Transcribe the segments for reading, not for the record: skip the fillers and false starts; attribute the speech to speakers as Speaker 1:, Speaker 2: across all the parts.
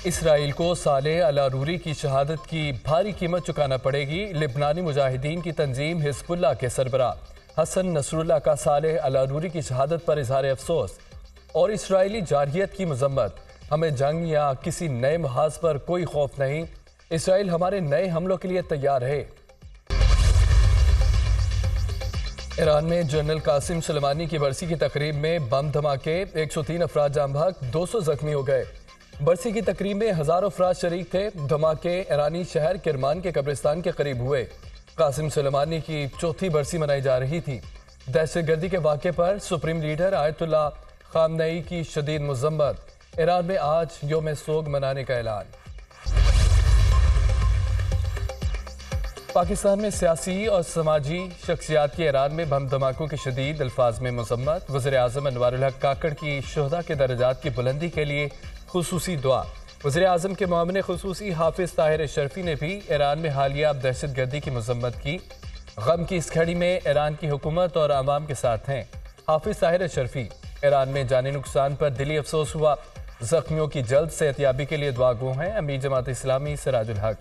Speaker 1: Israel को सालेह अल अरूरी की शहादत की भारी कीमत चुकाना पड़ेगी। लिबनानी मुजाहिदीन की तंजीम हिजबुल्लाह के सरबराह हसन नसरुल्लाह का सालेह अल अरूरी की शहादत पर इजहार अफसोस और इसराइली जारहियत की मजम्मत। हमें जंग या किसी नए महाज पर कोई खौफ नहीं। इसराइल हमारे नए हमलों के लिए तैयार है। ईरान में जनरल कासिम सुलेमानी की बरसी की तकरीब में बम धमाके, 103 अफराद जाम बहक, 200 जख्मी हो गए। बरसी की तकरीब में हजारों अफराद शरीक थे। धमाके ईरानी शहर किरमान के कब्रिस्तान के करीब हुए। कासिम सुलेमानी की चौथी बरसी मनाई जा रही थी। दहशतगर्दी के वाक़े पर सुप्रीम लीडर आयतुल्लाह खामनेई की शदीद मजम्मत। ईरान में आज यौम सोग मनाने का ऐलान। पाकिस्तान में सियासी और समाजी शख्सियात की ईरान में बम धमाकों की शदीद अल्फाज में मजम्मत। वज़ीर आज़म अनवारुल हक काकड़ की शुहदा के दर्जात की बुलंदी के लिए खुसूसी दुआ। वज़ीर आज़म के मामले खुसूसी हाफिज ताहिर अशरफी ने भी ईरान में हालिया दहशतगर्दी की मजम्मत की। गम की इस घड़ी में ईरान की हुकूमत और आवाम के साथ हैं। हाफिज ताहिर अशरफी, ईरान में जानी नुकसान पर दिली अफसोस हुआ। जख्मियों की जल्द सेहतयाबी के लिए दुआ गो हैं अमीर जमात इस्लामी सिराजुल हक।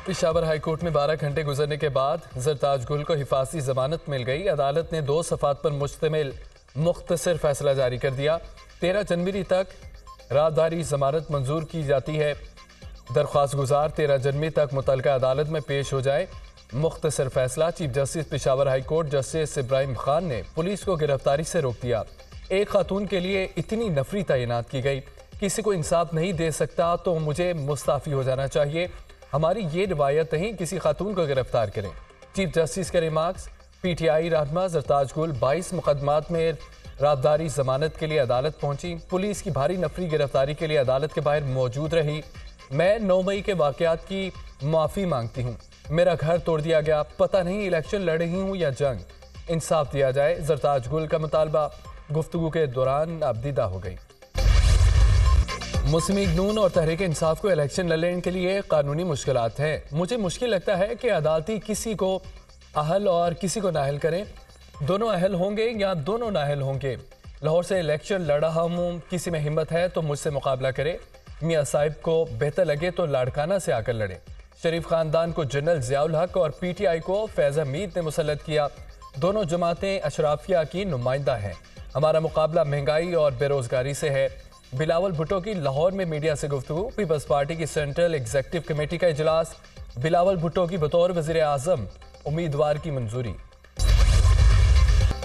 Speaker 1: पेशावर हाईकोर्ट में 12 घंटे गुजरने के बाद जरताज गुल को हिफाजती जमानत मिल गई। अदालत ने 2 सफ़ात पर मुश्तमिल मुख्तसर फैसला जारी कर दिया। 13 जनवरी तक राहदारी जमानत मंजूर की जाती है। दरख्वास्त गुजार 13 जनवरी तक मुतल्लिका अदालत में पेश हो जाए। मुख्तसर फैसला। Chief justice Peshawar high court justice Ibrahim Khan ने पुलिस को गिरफ्तारी से रोक दिया। एक खातून के लिए इतनी नफरी तैनात की गई। किसी को इंसाफ नहीं दे सकता तो मुझे मुस्ताफ़ी हो जाना चाहिए। हमारी ये रिवायत नहीं किसी खातून को गिरफ्तार करें। चीफ जस्टिस के रिमार्क्स। पीटीआई रहनुमा जरताज गुल 22 मुकदमात में राहदारी जमानत के लिए अदालत पहुंची। पुलिस की भारी नफरी गिरफ्तारी के लिए अदालत के बाहर मौजूद रही। मैं 9 मई के वाकयात की माफ़ी मांगती हूँ। मेरा घर तोड़ दिया गया। पता नहीं इलेक्शन लड़ रही हूँ या जंग। इंसाफ दिया जाए, जरताज गुल का मुतालबा गुफ्तगू के दौरान अबदीदा हो गई। मुस्लिम लीग नून और तहरीक इंसाफ को इलेक्शन लड़ने के लिए कानूनी मुश्किलात हैं। मुझे मुश्किल लगता है कि अदालती किसी को अहल और किसी को नाअहल करें। दोनों अहल होंगे या दोनों नाअहल होंगे। लाहौर से इलेक्शन लड़ रहा हूँ, किसी में हिम्मत है तो मुझसे मुकाबला करे। मियाँ साहिब को बेहतर लगे तो लाड़काना से आकर लड़े। शरीफ खानदान को जनरल ज़ियाउल हक और पीटीआई को फैज़ हमीद ने मुसल्लत किया। दोनों जमातें अशराफिया की नुमाइंदा हैं। हमारा मुकाबला महंगाई और बेरोजगारी से है। बिलावल भुट्टो की लाहौर में मीडिया से गुफ्तगू। पीपल्स पार्टी की सेंट्रल एग्जीक्यूटिव कमेटी का इजलास। बिलावल भुट्टो की बतौर वज़ीर आज़म उम्मीदवार की मंजूरी।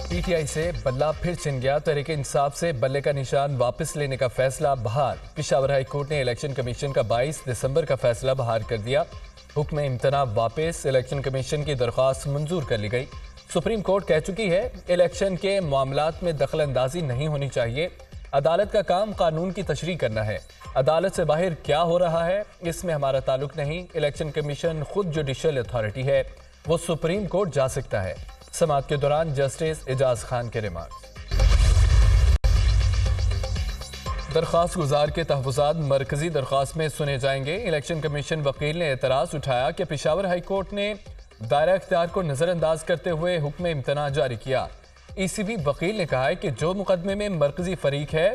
Speaker 1: पीटीआई से बल्ला फिर छिन गया। तहरीक इंसाफ से बल्ले का निशान वापस लेने का फैसला बहाल। पेशावर हाई कोर्ट ने इलेक्शन कमीशन का 22 दिसंबर का फैसला बहाल कर दिया। हुक्म इम्तना वापस। इलेक्शन कमीशन की दरख्वास्त मंजूर कर ली गई। सुप्रीम कोर्ट कह चुकी है इलेक्शन के मामलात में दखल अंदाजी नहीं होनी चाहिए। अदालत का काम कानून की तशरीह करना है। अदालत से बाहर क्या हो रहा है इसमें हमारा ताल्लुक नहीं। इलेक्शन कमीशन खुद जुडिशल अथॉरिटी है, वो सुप्रीम कोर्ट जा सकता है। समाअत के दौरान जस्टिस एजाज खान के रिमार्क्स। दरख्वास्त गुजार के तहफ़्फ़ुज़ात मरकजी दरख्वास्त में सुने जाएंगे। इलेक्शन कमीशन वकील ने एतराज़ उठाया कि पेशावर हाई कोर्ट ने दायरा इख्तियार को नज़रअंदाज करते हुए हुक्म इम्तना जारी किया। ईसीबी वकील ने कहा है कि जो मुकदमे में मरकजी फरीक है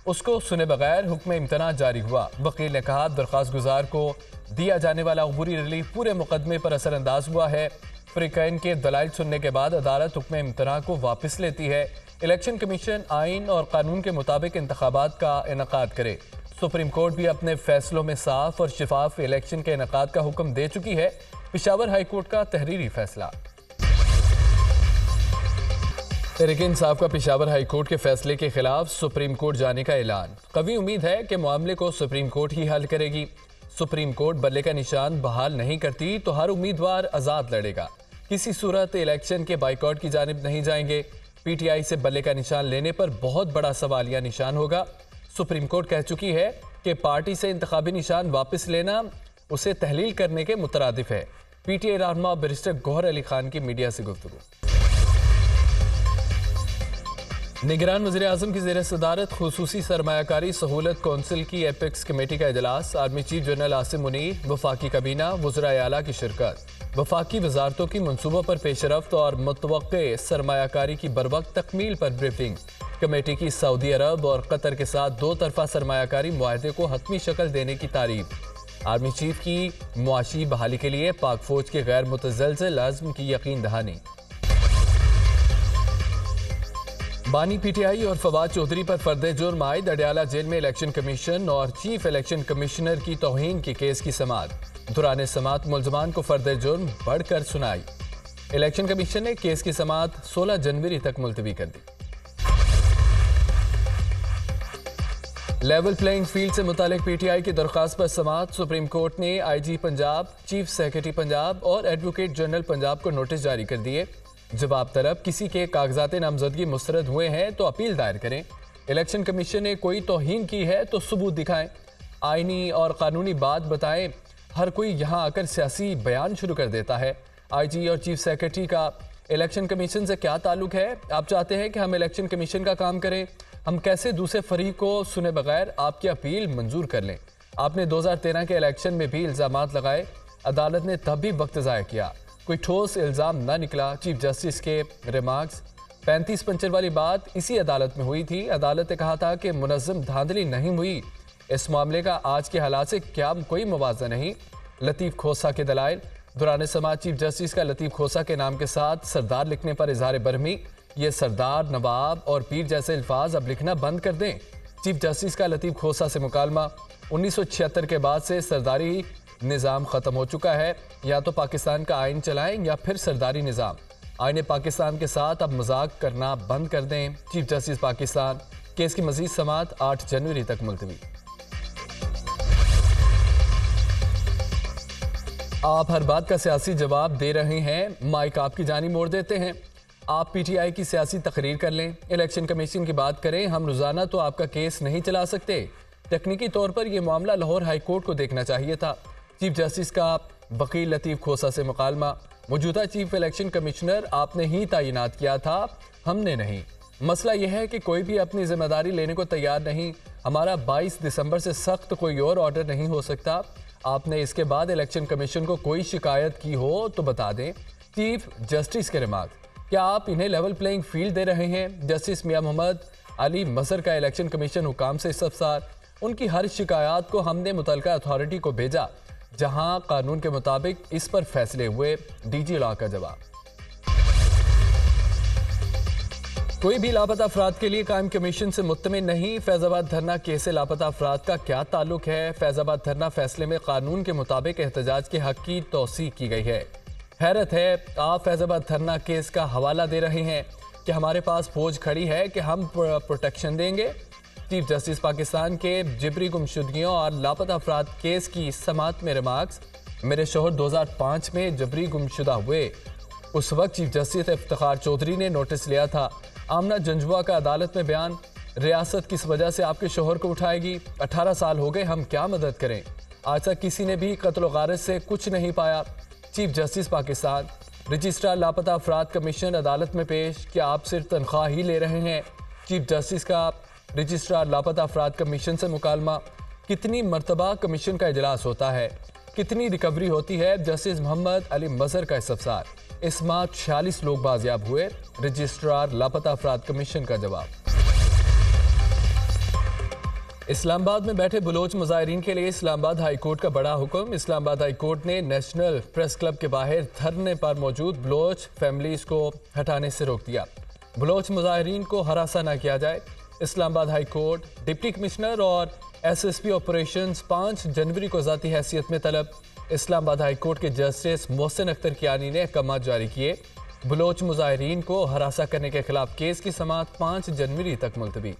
Speaker 1: उसको सुने बगैर हुक्म इम्तना जारी हुआ। वकील ने कहा दरख्वास्त गुजार को दिया जाने वाला अबूरी रिलीफ पूरे मुकदमे पर असरअंदाज हुआ है। फरीकैन के दलाइल सुनने के बाद अदालत हुक्म इम्तना को वापस लेती है। इलेक्शन कमीशन आइन और कानून के मुताबिक इंतखाबात का इनकाद करे। सुप्रीम कोर्ट भी अपने फैसलों में साफ और शिफाफ इलेक्शन के इनकाद का हुक्म दे चुकी है। पेशावर हाई कोर्ट का तहरीरी फैसला। तहरीक इंसाफ का पेशावर हाई कोर्ट के फैसले के खिलाफ सुप्रीम कोर्ट जाने का ऐलान। कभी उम्मीद है कि मामले को सुप्रीम कोर्ट ही हल करेगी। सुप्रीम कोर्ट बल्ले का निशान बहाल नहीं करती तो हर उम्मीदवार आज़ाद लड़ेगा। किसी सूरत इलेक्शन के बाइकआउट की जानिब नहीं जाएंगे। पीटीआई से बल्ले का निशान लेने पर बहुत बड़ा सवालिया निशान होगा। सुप्रीम कोर्ट कह चुकी है कि पार्टी से इंतखाबी निशान वापस लेना उसे तहलील करने के मुतरादिफ है। पीटीआई रहनुमा बैरिस्टर गौहर अली खान की मीडिया से गुफ्तगू। निगरान वज़ीर आज़म की ज़ेर सदारत खुसूसी सरमायाकारी सहूलत कौंसिल की एपेक्स कमेटी का इजलास। Army chief general Asim Munir, वफाकी काबीना, वज़राए आला की शिरकत। वफाकी वजारतों की मनसूबों पर पेशरफ्त और मुतवक्के सरमायाकारी की बरवक्त तकमील पर ब्रीफिंग। कमेटी की सऊदी अरब और कतर के साथ दो तरफा सरमायाकारी मुआहदे को हतमी शक्ल देने की तारीफ। आर्मी चीफ की मुआशी बहाली के लिए पाक फौज के गैर मुतज़लज़ल अज़्म की यकीन दहानी। बानी पीटीआई और फवाद चौधरी पर फर्द जुर्म आयद अडयाला जेल में इलेक्शन कमीशन और चीफ इलेक्शन कमिश्नर की तौहीन के केस की समाअत। दौरान समाअत मुलजमान को फर्द जुर्म बढ़कर सुनाई। इलेक्शन कमीशन ने केस की समाअत 16 जनवरी तक मुलतवी कर दी। लेवल प्लेइंग फील्ड से मुतालिक पीटीआई की दरख्वास्त पर समाअत। सुप्रीम कोर्ट ने IG Punjab, chief secretary Punjab और एडवोकेट जनरल पंजाब को नोटिस जारी कर दिए। जवाब तलब किसी के कागजात नामजदगी मुस्तरद हुए हैं तो अपील दायर करें। इलेक्शन कमीशन ने कोई तौहीन की है तो सबूत दिखाएं। आईनी और कानूनी बात बताएं। हर कोई यहाँ आकर सियासी बयान शुरू कर देता है। आईजी और चीफ सेक्रेटरी का इलेक्शन कमीशन से क्या ताल्लुक है? आप चाहते हैं कि हम इलेक्शन कमीशन का काम करें? हम कैसे दूसरे फरीक को सुने बगैर आपकी अपील मंजूर कर लें? आपने 2013 के इलेक्शन में भी इल्जामात लगाए, अदालत ने तब भी वक्त ज़ाया किया, कोई ठोस इल्ज़ाम न निकला। चीफ जस्टिस के रिमार्क्स। 35 पंचर वाली बात इसी अदालत में हुई थी। अदालत ने कहा था कि मुनज़्ज़म धांधली नहीं हुई। इस मामले का आज के हालात से क्या कोई मुवाज़ा नहीं। लतीफ़ खोसा के दलाइल। दौरान समाज चीफ जस्टिस का लतीफ़ खोसा के नाम के साथ सरदार लिखने पर इजहार बरहमी। ये सरदार, नवाब और पीर जैसे अल्फाज अब लिखना बंद कर दें। चीफ जस्टिस का लतीफ़ खोसा से मुकालमा। 1976 के बाद से सरदारी निज़ाम ख़त्म हो चुका है। या तो पाकिस्तान का आइन चलाएं या फिर सरदारी निज़ाम। आइन पाकिस्तान के साथ अब मजाक करना बंद कर दें। Chief justice Pakistan. केस की मज़ीद समाअत 8 जनवरी तक मुलतवी। आप हर बात का सियासी जवाब दे रहे हैं, माइक आपकी जानी मोड़ देते हैं। आप पीटीआई की सियासी तकरीर कर लें, इलेक्शन कमीशन की बात करें। हम रोजाना तो आपका केस नहीं चला सकते। तकनीकी तौर पर यह मामला लाहौर हाई कोर्ट को देखना चाहिए था। चीफ जस्टिस का वकील लतीफ़ खोसा से मुकालमा। मौजूदा चीफ इलेक्शन कमिश्नर आपने ही तैनात किया था, हमने नहीं। मसला यह है कि कोई भी अपनी जिम्मेदारी लेने को तैयार नहीं। हमारा 22 दिसंबर से सख्त कोई और ऑर्डर नहीं हो सकता। आपने इसके बाद इलेक्शन कमीशन को कोई शिकायत की हो तो बता दें। चीफ जस्टिस के रिमार्क। क्या आप इन्हें लेवल प्लेइंग फील्ड दे रहे हैं? जस्टिस मियां मोहम्मद अली मजहर का इलेक्शन कमीशन हुकाम से इस्तफसार। उनकी हर शिकायत को हमने मुतलका अथॉरिटी को भेजा, जहां कानून के मुताबिक इस पर फैसले हुए। डीजी लॉ का जवाब। कोई भी लापता अफराद के लिए कायम कमीशन से मुत्तमिन नहीं। फैजाबाद धरना केस से लापता अफराद का क्या ताल्लुक है? फैजाबाद धरना फैसले में कानून के मुताबिक एहतजाज के हक की तौसीक की गई है। हैरत है, आप फैजाबाद धरना केस का हवाला दे रहे हैं कि हमारे पास फौज खड़ी है कि हम प्रोटेक्शन देंगे। चीफ जस्टिस पाकिस्तान के जिबरी गुमशुदगियों और लापता अफराद केस की समाअत में रिमार्क्स। मेरे शोहर 2005 में जबरी गुमशुदा हुए। उस वक्त चीफ जस्टिस इफ्तिखार चौधरी ने नोटिस लिया था। आमना जंजुआ का अदालत में बयान। रियासत किस वजह से आपके शोहर को उठाएगी? 18 साल हो गए, हम क्या मदद करें? आज तक किसी ने भी कत्ल गारत से कुछ नहीं पाया। Chief justice Pakistan. रजिस्ट्रार लापता अफराद कमीशन अदालत में पेश। क्या आप सिर्फ तनख्वाह ही ले रहे हैं? चीफ जस्टिस का रजिस्ट्रार लापता अफराद कमीशन से मुकालमा। कितनी मरतबा कमीशन का इजलास होता है? कितनी रिकवरी होती है? जस्टिस मोहम्मद अली मजहर का इस्तफसार। इस माह 46 लोग बाजियाब हुए। रजिस्ट्रार लापता अफराद कमीशन का जवाब। इस्लामाबाद में बैठे बलोच मुजाहिरीन के लिए इस्लामाबाद हाई कोर्ट का बड़ा हुक्म। इस्लामाबाद हाई कोर्ट ने नेशनल प्रेस क्लब के बाहर धरने पर मौजूद बलोच फैमिलीज को हटाने से रोक दिया। बलोच मुजाहिरीन को हरासा न किया जाए। Islamabad high court deputy commissioner और एसएसपी ऑपरेशंस 5 जनवरी को ज़ाती हैसियत में तलब। इस्लामाबाद हाई कोर्ट के जस्टिस मोहसिन अख्तर कियानी ने अहकामात जारी किए। बलोच मुजाहिरीन को हरासा करने के खिलाफ केस की समाअत 5 जनवरी तक मुलतवी।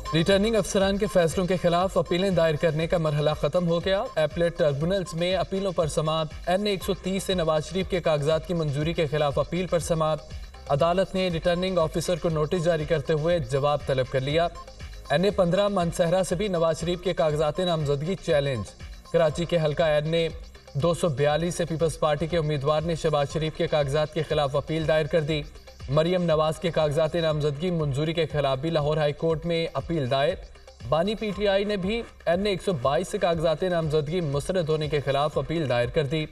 Speaker 1: रिटर्निंग अफसरान के फैसलों के खिलाफ अपीलें दायर करने का मरहला खत्म हो गया। एपलेट ट्रिब्यूनल्स में अपीलों पर समाअत। NA 130 से नवाज शरीफ के कागजात की मंजूरी के खिलाफ अपील पर समाअत। अदालत ने रिटर्निंग ऑफिसर को नोटिस जारी करते हुए जवाब तलब कर लिया। NA 15 मानसहरा से भी नवाज शरीफ के कागजात नामजदगी चैलेंज। कराची के हल्का NA 242 से पीपल्स पार्टी के उम्मीदवार ने शहबाज शरीफ के कागजात के खिलाफ अपील दायर कर दी। मरियम नवाज के कागजात नामजदगी मंजूरी के खिलाफ भी लाहौर हाई कोर्ट में अपील दायर। बानी PTI ने भी NA 122 से कागजात नामजदगी मुस्तरद होने के खिलाफ अपील दायर कर दी।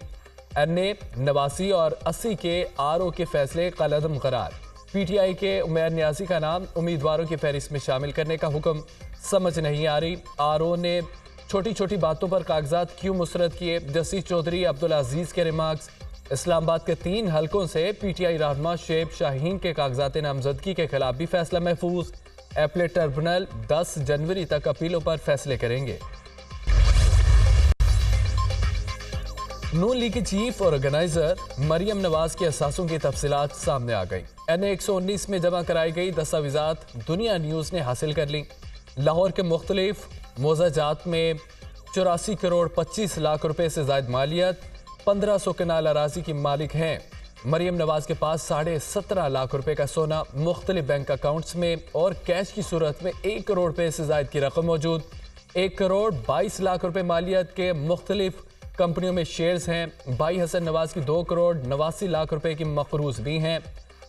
Speaker 1: NA 89 और 80 के RO के फैसले कलअदम करार। PTI के उमैर नियाजी का नाम उम्मीदवारों की फहरिस्त में शामिल करने का हुक्म समझ नहीं आ रही। RO ने छोटी छोटी बातों पर कागजात क्यों मुस्तरद किए? जस्टिस चौधरी अब्दुल अजीज के रिमार्क्स। इस्लामाबाद के 3 हलकों से PTI रहनुमा शेब शाहीन के कागजात नामजदगी के खिलाफ भी फैसला महफूज। एपलेट ट्रिब्यूनल 10 जनवरी तक अपीलों पर फैसले करेंगे। नून लीग की चीफ ऑर्गेनाइजर मरियम नवाज के असासों की तफसीलात सामने आ गई। NA 119 में जमा कराई गई दस्तावेजात दुनिया न्यूज ने हासिल कर ली। लाहौर के मुख्तलिफ मोजाजात में 84 करोड़ 25 लाख रुपए से ज्यादा मालियत, 1500 कनाल अराजी की मालिक हैं। मरियम नवाज के पास 17.5 लाख रुपए का सोना मुख्तलिफ बैंक अकाउंट्स में और कैश की सूरत में 1 करोड़ रुपए से ज्यादा की रकम मौजूद। 1 करोड़ 22 लाख रुपए मालियत के मुख्तलिफ कंपनियों में शेयर्स हैं। भाई हसन नवाज की 2 करोड़ 89 लाख रुपए की मकरूज भी हैं।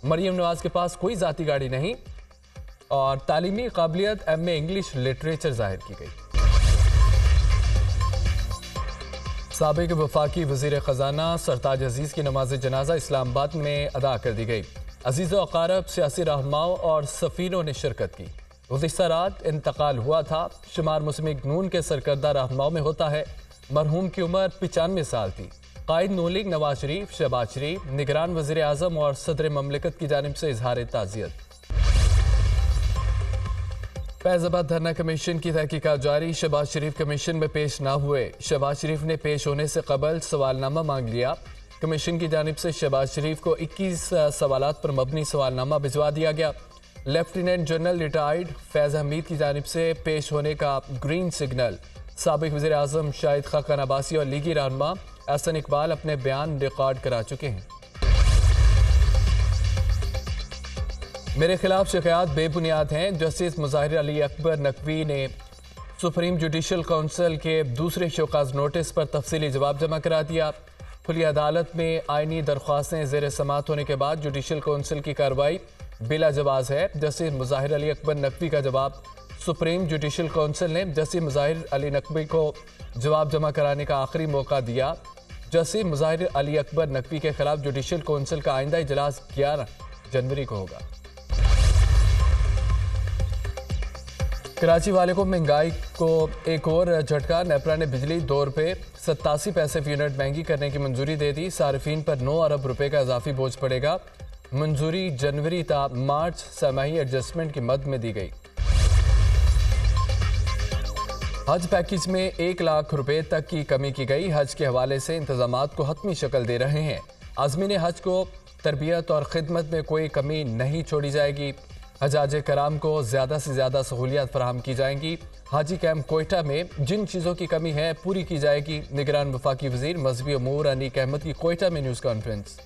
Speaker 1: मरियम नवाज के पास कोई जाती गाड़ी नहीं और तालीमी काबिलियत MA इंग्लिश लिटरेचर जाहिर की गई। साबिक वफाकी वजीर खजाना सरताज अजीज की नमाज जनाजा इस्लामाबाद में अदा कर दी गई। अजीज व अकारब, सियासी रहनुमाओं और सफ़ीरों ने शिरकत की। गुज़िश्ता रात इंतकाल हुआ था। शुमार मुस्लिम नून के सरकर्दा रहनुमाओं में होता है। मरहूम की उम्र 95 साल थी। कायद नून लीग नवाज शरीफ, शहबाज शरीफ, निगरान वज़ीर आज़म और सदर ममलिकत की जानिब से इजहार ताज़ियत। फैज़ाबाद धरना कमीशन की तहकीकात जारी। शहबाज शरीफ कमीशन में पेश ना हुए। शहबाज शरीफ ने पेश होने से कबल सवालनामा मांग लिया। कमीशन की जानिब से शहबाज शरीफ को 21 सवालात पर मबनी सवालनामा भिजवा दिया गया। लेफ्टिनेंट जनरल रिटायर्ड फैज़ हमीद की जानिब से पेश होने का ग्रीन सिग्नल। साबिक वज़ीर आज़म शाहिद खाकान अब्बासी और लीगी रहनुमा एहसन इकबाल अपने बयान रिकॉर्ड करा चुके हैं। मेरे खिलाफ शिकायत बेबुनियाद हैं। जस्टिस मुज़ाहिर अली अकबर नकवी ने सुप्रीम जुडिशल काउंसिल के दूसरे शोकाज नोटिस पर तफसीली जवाब जमा करा दिया। खुली अदालत में आइनी दरख्वास्तें ज़ेर समात होने के बाद जुडिशल काउंसिल की कार्रवाई बिला जवाज़ है। जस्टिस मुज़ाहिर अली अकबर नकवी का जवाब। सुप्रीम जुडिशल काउंसिल ने जस्टिस मुज़ाहिर अली नकवी को जवाब जमा कराने का आखिरी मौका दिया। जस्टिस मुज़ाहिर अली अकबर नकवी के खिलाफ जुडिशल काउंसिल का आइंदा इजलास 11 जनवरी को होगा। कराची वाले को महंगाई को एक और झटका। नेपरा ने बिजली ₹2.87 फी यूनिट महंगी करने की मंजूरी दे दी। सार्फिन पर 9 अरब रुपए का इजाफी बोझ पड़ेगा। मंजूरी जनवरी ता मार्च समाही एडजस्टमेंट की मद में दी गई। हज पैकेज में 1 लाख रुपए तक की कमी की गई। हज के हवाले से इंतजामात को हतमी शक्ल दे रहे हैं। आज़मीन हज को तरबियत और खिदमत में कोई कमी नहीं छोड़ी जाएगी। हजाज कराम को ज़्यादा से ज़्यादा सहूलियात फराहम की जाएंगी। हाजी कैंप कोयटा में जिन चीज़ों की कमी है पूरी की जाएगी। निगरान वफाकी वज़ीर मजहबी अमूर अनीक अहमद की कोयटा में न्यूज़ कॉन्फ्रेंस।